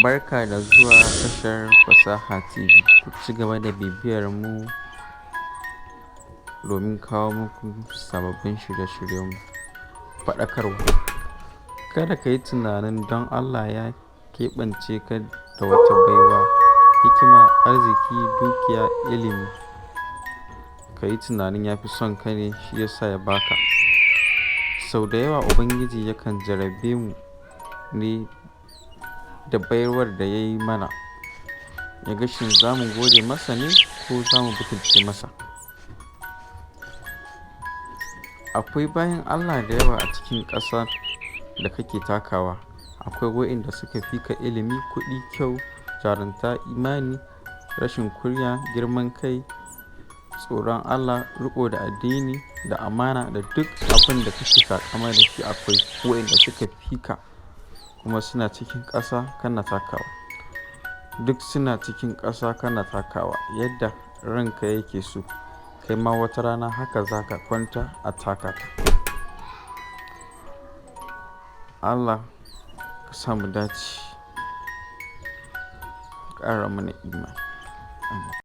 Barka da zuwa tashar Fasaha TV. Ku ci gaba da bibiyar mu domin kawo muku sababbin shirye-shiryen faɗakarwa. Kada ka yi tunanin don Allah ya keɓance ka da wata baiwa, hikima, arziki, dukiya, ilimi. Ka yi tunanin ya fi son ka ne, shi yasa ya baka. Sau da yawa Ubangiji yakan jarabe mu ne da baiwar da ya yi mana, ya ga shin za mu gode masa ne ko za mu butulce masa. Akwai bayan Allah da yawa a cikin ƙasa da kake takawa. Akwai waɗanda suka fi ka ilimi, kuɗi, kyau, jarunta, imani, rashin kunya, girman kai, tsoron Allah, riƙo da addini da amana da duk abin da kake takama da shi. Akwai waɗanda suka fi ka kuma suna cikin ƙasa kana takawa. Duk suna cikin ƙasa kana takawa yadda ranka yake so. Kai ma wata rana haka za ka kwanta a taka ta. Allah ka samu dace, ƙara mana imani. Amin.